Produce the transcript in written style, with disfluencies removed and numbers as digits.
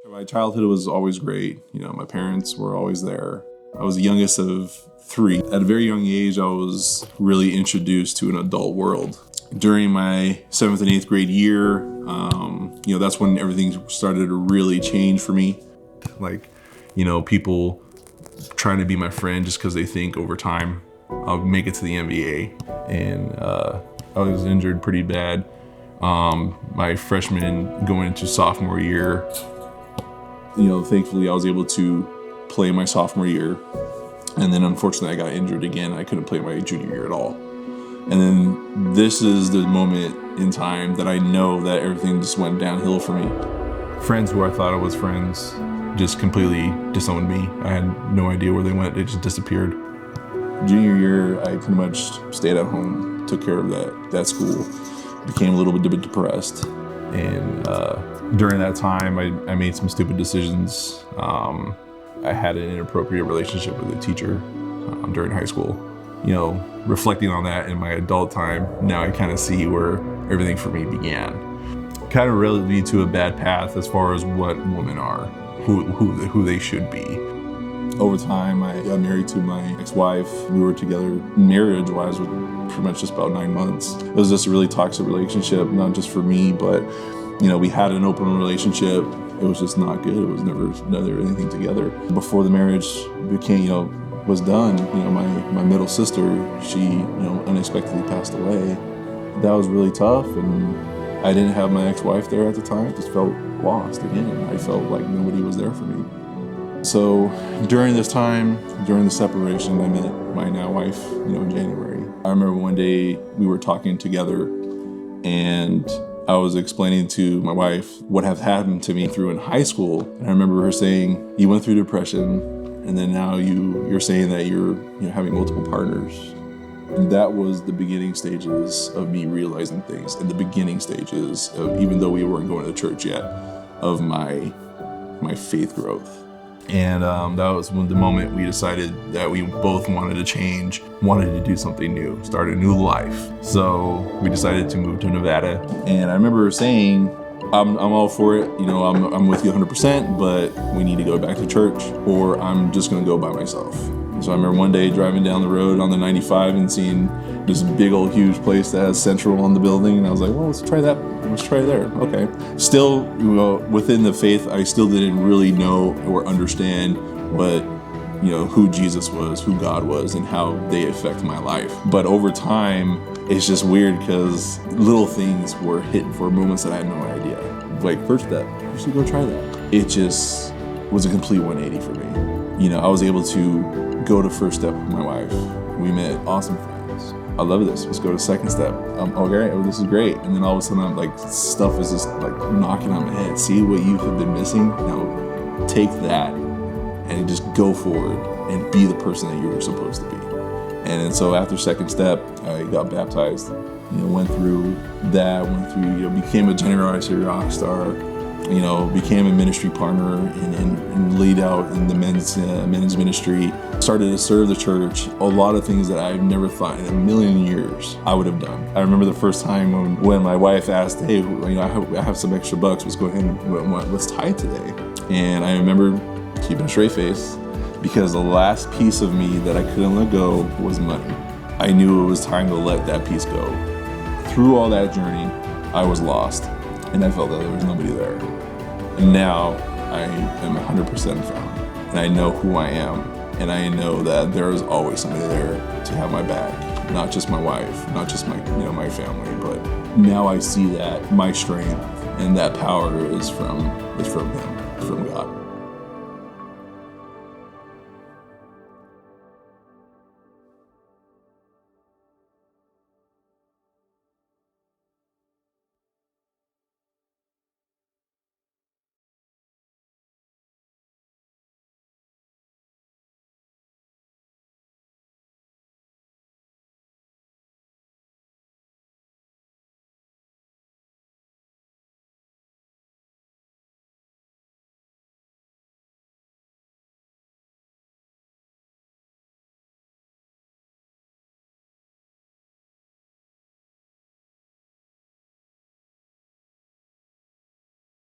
My childhood was always great. My parents were always there. I was the youngest of three. At a very young age, I was really introduced to an adult world. During my 7th and 8th grade year, that's when everything started to really change for me. People trying to be my friend just because they think over time I'll make it to the NBA. And I was injured pretty bad. My freshman going into sophomore year, thankfully I was able to play my sophomore year. And then unfortunately I got injured again. I couldn't play my junior year at all. And then this is the moment in time that I know that everything just went downhill for me. Friends who I thought I was friends just completely disowned me. I had no idea where they went. They just disappeared. Junior year, I pretty much stayed at home, took care of that school, became a little bit depressed. And during that time, I made some stupid decisions. I had an inappropriate relationship with a teacher during high school. Reflecting on that in my adult time, now I kind of see where everything for me began. Kind of led me to a bad path as far as what women are, who they should be. Over time, I got married to my ex-wife. We were together marriage-wise for pretty much just about 9 months. It was just a really toxic relationship, not just for me, but we had an open relationship. It was just not good. It was never anything together. Before the marriage was done, my middle sister, she unexpectedly passed away. That was really tough, and I didn't have my ex-wife there at the time. I just felt lost again. I felt like nobody was there for me. So during this time, during the separation, I met my now wife, in January. I remember one day we were talking together, and I was explaining to my wife what had happened to me through in high school. And I remember her saying, "You went through depression, and then now you're saying that you're having multiple partners." And that was the beginning stages of me realizing things, and the beginning stages of, even though we weren't going to church yet, of my faith growth. And that was when the moment we decided that we both wanted to change, wanted to do something new, start a new life. So we decided to move to Nevada. And I remember her saying, I'm all for it. I'm with you 100%, but we need to go back to church, or I'm just going to go by myself. So I remember one day driving down the road on the 95 and seeing this big old huge place that has Central on the building. And I was like, well, let's try that. Let's try there. Okay. Still, within the faith, I still didn't really know or understand, but who Jesus was, who God was, and how they affect my life. But over time, it's just weird because little things were hitting for moments that I had no idea. Like, first step, you should go try that. It just was a complete 180 for me. I was able to go to first step with my wife. We met awesome friends. I love this. Let's go to second step. Okay, this is great. And then all of a sudden, I'm like, stuff is just like knocking on my head. See what you have been missing? Now take that and just go forward and be the person that you were supposed to be. And so after second step, I got baptized. Went through that. Became a generosity rock star. Became a ministry partner and lead out in the men's ministry. Started to serve the church. A lot of things that I've never thought in a million years I would have done. I remember the first time when my wife asked, "Hey, I have some extra bucks. Let's go ahead and let's tithe today." And I remember keeping a straight face because the last piece of me that I couldn't let go was money. I knew it was time to let that piece go. Through all that journey, I was lost, and I felt that there was nobody there. And now I am 100% found, and I know who I am, and I know that there is always somebody there to have my back. Not just my wife, not just my family, but now I see that my strength and that power is from Him, from God.